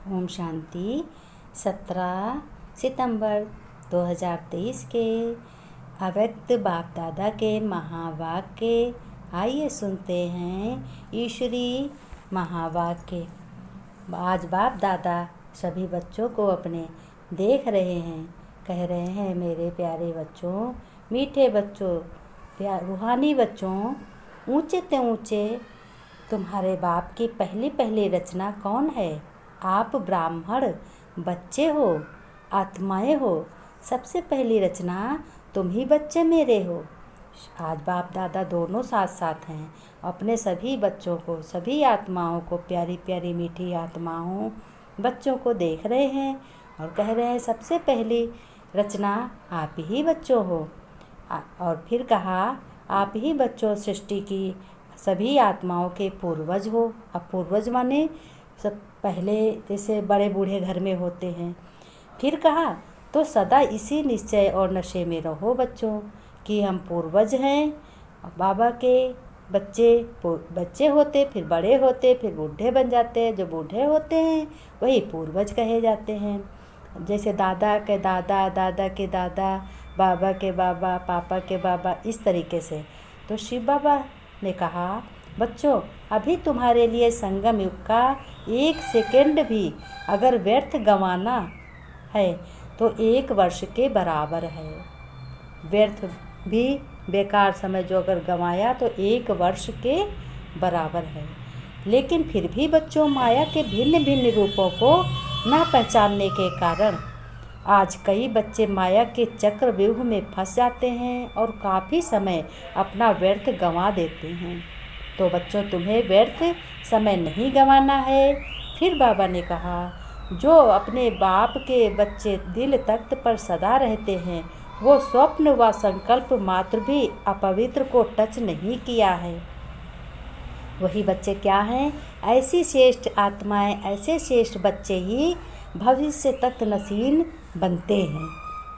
ओम शांति। 17 सितंबर 2023 के अव्यक्त बाप दादा के महावाक्य। आइए सुनते हैं ईश्वरी महावाक्य। आज बाप दादा सभी बच्चों को अपने देख रहे हैं, कह रहे हैं, मेरे प्यारे बच्चों, मीठे बच्चों, रूहानी बच्चों, ऊंचे ते ऊंचे तुम्हारे बाप की पहली पहली रचना कौन है? आप ब्राह्मण बच्चे हो, आत्माएं हो। सबसे पहली रचना तुम ही बच्चे मेरे हो। आज बाप दादा दोनों साथ साथ हैं। अपने सभी बच्चों को, सभी आत्माओं को, प्यारी प्यारी मीठी आत्माओं बच्चों को देख रहे हैं और कह रहे हैं सबसे पहली रचना आप ही बच्चों हो। और फिर कहा आप ही बच्चों सृष्टि की सभी आत्माओं के पूर्वज हो। अब पूर्वज माने सब पहले जैसे बड़े बूढ़े घर में होते हैं। फिर कहा तो सदा इसी निश्चय और नशे में रहो बच्चों कि हम पूर्वज हैं। बाबा के बच्चे होते, फिर बड़े होते, फिर बूढ़े बन जाते हैं। जो बूढ़े होते हैं वही पूर्वज कहे जाते हैं। जैसे दादा के दादा, दादा के दादा, बाबा के बाबा, पापा के बाबा, इस तरीके से। तो शिव बाबा ने कहा बच्चों, अभी तुम्हारे लिए संगम युग का 1 सेकंड भी अगर व्यर्थ गंवाना है तो 1 वर्ष के बराबर है। व्यर्थ भी बेकार समय जो अगर गंवाया तो 1 वर्ष के बराबर है। लेकिन फिर भी बच्चों, माया के भिन्न भिन्न रूपों को न पहचानने के कारण आज कई बच्चे माया के चक्रव्यूह में फंस जाते हैं और काफ़ी समय अपना व्यर्थ गंवा देते हैं। तो बच्चों, तुम्हें व्यर्थ समय नहीं गंवाना है। फिर बाबा ने कहा जो अपने बाप के बच्चे दिल तख्त पर सदा रहते हैं वो स्वप्न व संकल्प मात्र भी अपवित्र को टच नहीं किया है। वही बच्चे क्या हैं? ऐसी श्रेष्ठ आत्माएं, ऐसे श्रेष्ठ बच्चे ही भविष्य तक नसीन बनते हैं।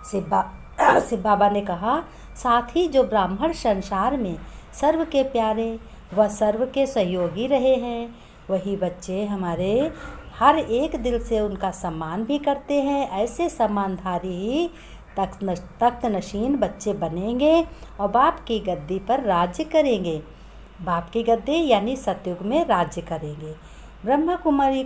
शिव बाबा ने कहा साथ ही जो ब्राह्मण संसार में सर्व के प्यारे व सर्व के सहयोगी रहे हैं वही बच्चे हमारे हर एक दिल से उनका सम्मान भी करते हैं। ऐसे सम्मानधारी ही तख्त नशीन बच्चे बनेंगे और बाप की गद्दी पर राज्य करेंगे। बाप की गद्दी यानी सतयुग में राज्य करेंगे। ब्रह्मा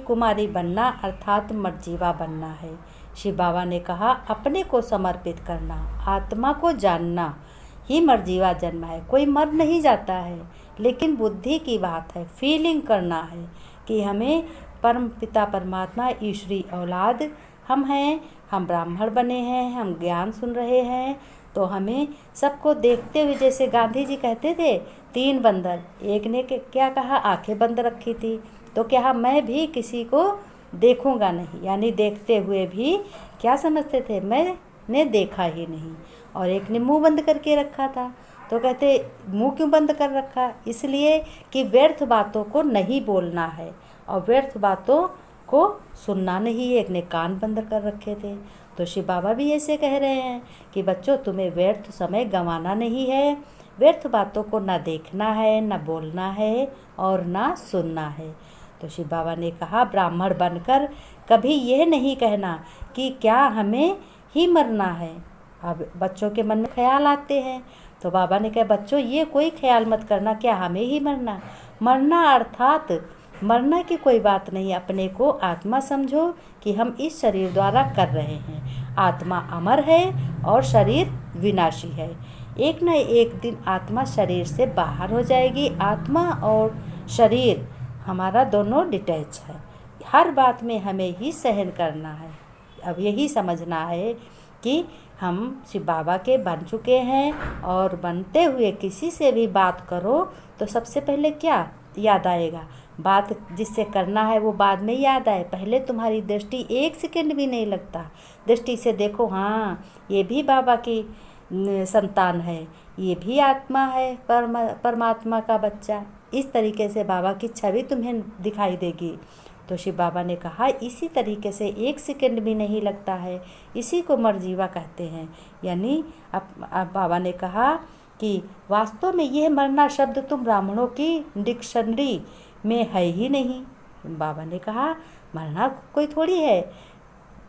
कुमारी बनना अर्थात मर्जीवा बनना है। शिव बाबा ने कहा अपने को समर्पित करना, आत्मा को जानना ही मर्जीवा जन्म है। कोई मर नहीं जाता है, लेकिन बुद्धि की बात है, फीलिंग करना है कि हमें परम पिता परमात्मा ईश्वरी औलाद हम हैं, हम ब्राह्मण बने हैं, हम ज्ञान सुन रहे हैं। तो हमें सबको देखते हुए, जैसे गांधी जी कहते थे 3 बंदर, एक ने क्या कहा, आंखें बंद रखी थी। तो क्या मैं भी किसी को देखूंगा नहीं, यानी देखते हुए भी क्या समझते थे, मैंने देखा ही नहीं। और एक ने मुंह बंद करके रखा था। तो कहते मुंह क्यों बंद कर रखा? इसलिए कि व्यर्थ बातों को नहीं बोलना है और व्यर्थ बातों को सुनना नहीं। एक ने कान बंद कर रखे थे। तो शिव बाबा भी ऐसे कह रहे हैं कि बच्चों, तुम्हें व्यर्थ समय गंवाना नहीं है। व्यर्थ बातों को ना देखना है, ना बोलना है और ना सुनना है। तो शिव बाबा ने कहा ब्राह्मण बनकर कभी यह नहीं कहना कि क्या हमें ही मरना है। अब बच्चों के मन में ख्याल आते हैं तो बाबा ने कहा बच्चों, ये कोई ख्याल मत करना क्या हमें ही मरना। मरना अर्थात मरना की कोई बात नहीं। अपने को आत्मा समझो कि हम इस शरीर द्वारा कर रहे हैं। आत्मा अमर है और शरीर विनाशी है। एक न एक दिन आत्मा शरीर से बाहर हो जाएगी। आत्मा और शरीर हमारा दोनों डिटैच है। हर बात में हमें ही सहन करना है। अब यही समझना है कि हम शिव बाबा के बन चुके हैं और बनते हुए किसी से भी बात करो तो सबसे पहले क्या याद आएगा? बात जिससे करना है वो बाद में याद आए। पहले तुम्हारी दृष्टि 1 सेकंड भी नहीं लगता। दृष्टि से देखो, हाँ ये भी बाबा की संतान है, ये भी आत्मा है, परमात्मा का बच्चा। इस तरीके से बाबा की छवि तुम्हें दिखाई देगी। तो शिव बाबा ने कहा इसी तरीके से 1 सेकंड भी नहीं लगता है। इसी को मर्जीवा कहते हैं। यानी अब बाबा ने कहा कि वास्तव में यह मरना शब्द तुम ब्राह्मणों की डिक्शनरी में है ही नहीं। बाबा ने कहा मरना कोई थोड़ी है,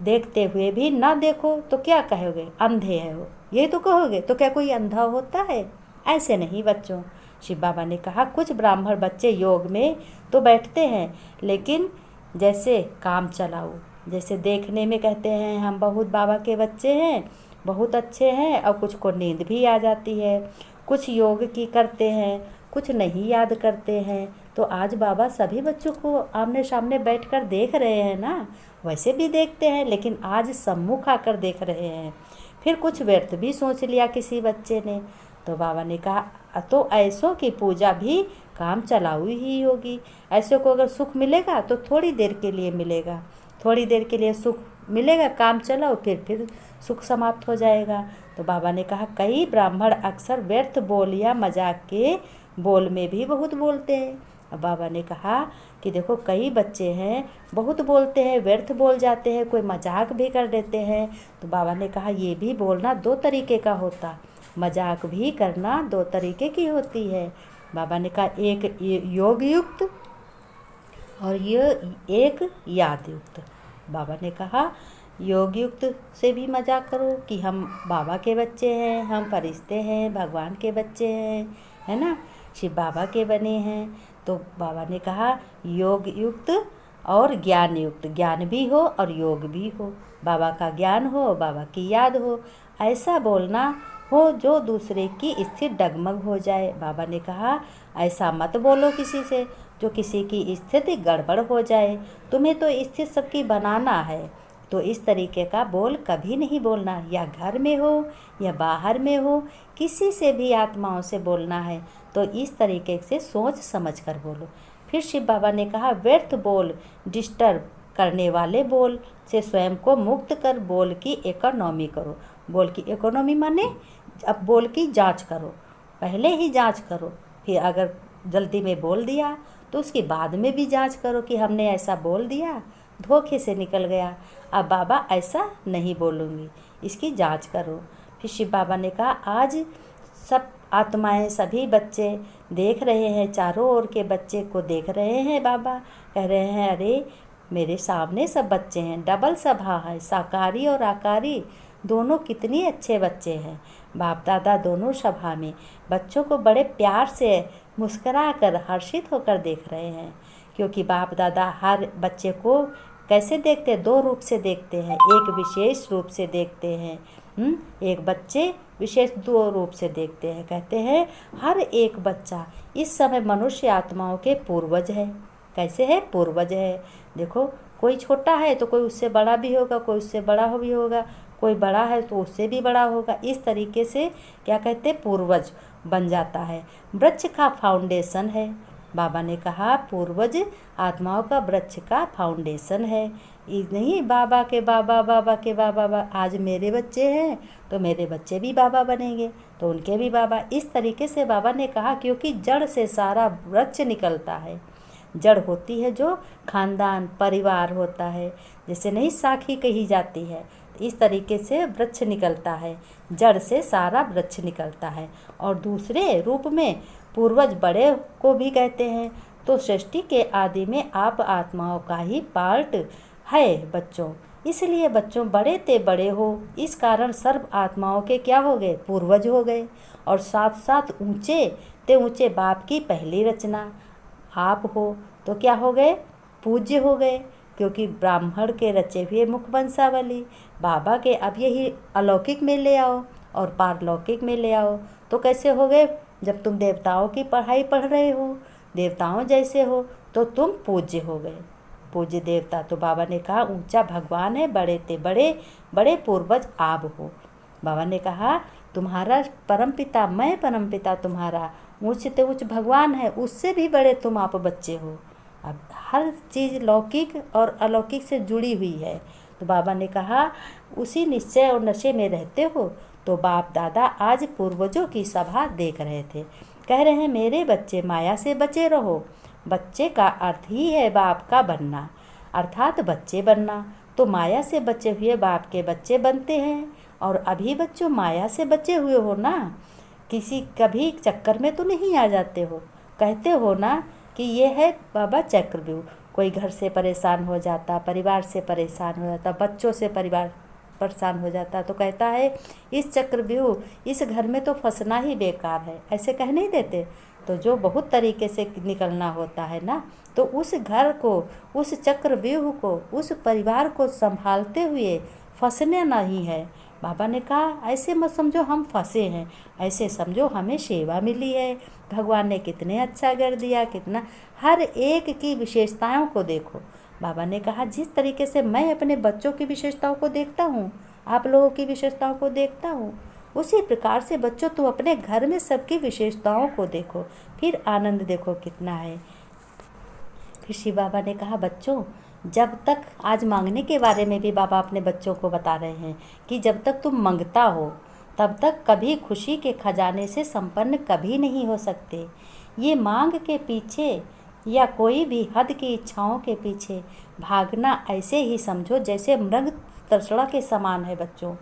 देखते हुए भी ना देखो तो क्या कहोगे, अंधे है हो, ये तो कहोगे। तो क्या कोई अंधा होता है? ऐसे नहीं बच्चों। शिव बाबा ने कहा कुछ ब्राह्मण बच्चे योग में तो बैठते हैं, लेकिन जैसे काम चलाओ, जैसे देखने में कहते हैं हम बहुत बाबा के बच्चे हैं, बहुत अच्छे हैं, और कुछ को नींद भी आ जाती है, कुछ योग की करते हैं, कुछ नहीं याद करते हैं। तो आज बाबा सभी बच्चों को आमने सामने बैठकर देख रहे हैं ना, वैसे भी देखते हैं, लेकिन आज सम्मुख आकर देख रहे हैं। फिर कुछ व्यर्थ भी सोच लिया किसी बच्चे ने। तो बाबा ने कहा तो ऐसों की पूजा भी काम चलाऊ ही होगी। ऐसे को अगर सुख मिलेगा तो थोड़ी देर के लिए मिलेगा, थोड़ी देर के लिए सुख मिलेगा, काम चलाओ, फिर सुख समाप्त हो जाएगा। तो बाबा ने कहा कई ब्राह्मण अक्सर व्यर्थ बोल या मजाक के बोल में भी बहुत बोलते हैं। अब बाबा ने कहा कि देखो कई बच्चे हैं बहुत बोलते हैं, व्यर्थ बोल जाते हैं, कोई मजाक भी कर देते हैं। तो बाबा ने कहा ये भी बोलना दो तरीके का होता, मजाक भी करना दो तरीके की होती है। बाबा ने कहा एक योग युक्त और ये एक याद युक्त। बाबा ने कहा योग युक्त से भी मजाक करो कि हम बाबा के बच्चे हैं, हम फरिश्ते हैं, भगवान के बच्चे हैं, है ना, शिव बाबा के बने हैं। तो बाबा ने कहा योग युक्त और ज्ञान युक्त, ज्ञान भी हो और योग भी हो, बाबा का ज्ञान हो, बाबा की याद हो, ऐसा बोलना हो जो दूसरे की स्थिति डगमग हो जाए। बाबा ने कहा ऐसा मत बोलो किसी से जो किसी की स्थिति गड़बड़ हो जाए, तुम्हें तो स्थिति सबकी बनाना है, तो इस तरीके का बोल कभी नहीं बोलना, या घर में हो या बाहर में हो, किसी से भी आत्माओं से बोलना है तो इस तरीके से सोच समझ कर बोलो। फिर शिव बाबा ने कहा व्यर्थ बोल, डिस्टर्ब करने वाले बोल से स्वयं को मुक्त कर बोल की इकोनॉमी करो। बोल की इकोनॉमी माने अब बोल की जांच करो, पहले ही जांच करो, फिर अगर जल्दी में बोल दिया तो उसके बाद में भी जांच करो कि हमने ऐसा बोल दिया, धोखे से निकल गया, अब बाबा ऐसा नहीं बोलूँगी, इसकी जांच करो। फिर शिव बाबा ने कहा आज सब आत्माएं, सभी बच्चे देख रहे हैं, चारों ओर के बच्चे को देख रहे हैं। बाबा कह रहे हैं अरे मेरे सामने सब बच्चे हैं, डबल सभा है, साकारी और आकारी दोनों कितने अच्छे बच्चे हैं। बाप दादा दोनों सभा में बच्चों को बड़े प्यार से मुस्करा कर हर्षित होकर देख रहे हैं, क्योंकि बाप दादा हर बच्चे को कैसे देखते हैं, दो रूप से देखते हैं, एक विशेष रूप से देखते हैं, एक बच्चे विशेष दो रूप से देखते हैं। कहते हैं हर एक बच्चा इस समय मनुष्य आत्माओं के पूर्वज है। कैसे है? पूर्वज है। देखो कोई छोटा है तो कोई उससे बड़ा भी होगा, कोई उससे बड़ा भी होगा, कोई बड़ा है तो उससे भी बड़ा होगा। इस तरीके से क्या कहते हैं, पूर्वज बन जाता है। वृक्ष का फाउंडेशन है। बाबा ने कहा पूर्वज आत्माओं का वृक्ष का फाउंडेशन है। नहीं बाबा के बाबा, बाबा के बाबा, आज मेरे बच्चे हैं तो मेरे बच्चे भी बाबा बनेंगे तो उनके भी बाबा। इस तरीके से बाबा ने कहा क्योंकि जड़ से सारा वृक्ष निकलता है। जड़ होती है जो खानदान परिवार होता है, जैसे नहीं साखी कही जाती है, इस तरीके से वृक्ष निकलता है, जड़ से सारा वृक्ष निकलता है। और दूसरे रूप में पूर्वज बड़े को भी कहते हैं। तो सृष्टि के आदि में आप आत्माओं का ही पार्ट है बच्चों, इसलिए बच्चों बड़े ते बड़े हो, इस कारण सर्व आत्माओं के क्या हो गए, पूर्वज हो गए। और साथ साथ ऊंचे ते ऊंचे बाप की पहली रचना आप हो तो क्या हो गए, पूज्य हो गए, क्योंकि ब्राह्मण के रचे हुए मुख वंशावली बाबा के अब यही अलौकिक में ले आओ और पारलौकिक में ले आओ तो कैसे हो गए। जब तुम देवताओं की पढ़ाई पढ़ रहे हो, देवताओं जैसे हो, तो तुम पूज्य हो गए, पूज्य देवता। तो बाबा ने कहा ऊंचा भगवान है, बड़े ते बड़े, बड़े पूर्वज आप हो। बाबा ने कहा तुम्हारा परमपिता, मैं परमपिता तुम्हारा, ऊंच ते ऊंच भगवान है, उससे भी बड़े तुम आप बच्चे हो। अब हर चीज़ लौकिक और अलौकिक से जुड़ी हुई है। तो बाबा ने कहा उसी निश्चय और नशे में रहते हो। तो बाप दादा आज पूर्वजों की सभा देख रहे थे, कह रहे हैं मेरे बच्चे माया से बचे रहो। बच्चे का अर्थ ही है बाप का बनना, अर्थात बच्चे बनना। तो माया से बचे हुए बाप के बच्चे बनते हैं। और अभी बच्चों माया से बचे हुए हो ना, किसी कभी चक्कर में तो नहीं आ जाते हो। कहते हो ना कि ये है बाबा चक्रव्यूह, कोई घर से परेशान हो जाता, परिवार से परेशान हो जाता, बच्चों से परिवार परेशान हो जाता, तो कहता है इस चक्रव्यूह, इस घर में तो फंसना ही बेकार है, ऐसे कह नहीं देते। तो जो बहुत तरीके से निकलना होता है ना, तो उस घर को, उस चक्रव्यूह को, उस परिवार को संभालते हुए फंसना नहीं है। बाबा ने कहा ऐसे मत समझो हम फंसे हैं, ऐसे समझो हमें सेवा मिली है, भगवान ने कितने अच्छा कर दिया, कितना, हर एक की विशेषताओं को देखो। बाबा ने कहा जिस तरीके से मैं अपने बच्चों की विशेषताओं को देखता हूँ, आप लोगों की विशेषताओं को देखता हूँ, उसी प्रकार से बच्चों तुम अपने घर में सबकी विशेषताओं को देखो, फिर आनंद देखो कितना है। फिर शिव बाबा ने कहा बच्चों, जब तक, आज मांगने के बारे में भी बाबा अपने बच्चों को बता रहे हैं कि जब तक तुम मांगता हो तब तक कभी खुशी के खजाने से संपन्न कभी नहीं हो सकते। ये मांग के पीछे या कोई भी हद की इच्छाओं के पीछे भागना ऐसे ही समझो जैसे मृग तृष्णा के समान है बच्चों।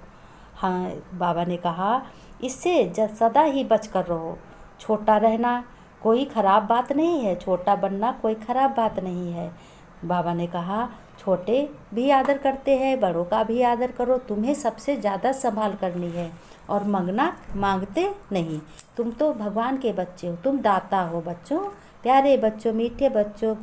हाँ, बाबा ने कहा इससे सदा ही बच कर रहो। छोटा रहना कोई ख़राब बात नहीं है, छोटा बनना कोई ख़राब बात नहीं है। बाबा ने कहा छोटे भी आदर करते हैं, बड़ों का भी आदर करो, तुम्हें सबसे ज़्यादा संभाल करनी है। और मांगते नहीं, तुम तो भगवान के बच्चे हो, तुम दाता हो बच्चों, प्यारे बच्चों, मीठे बच्चों।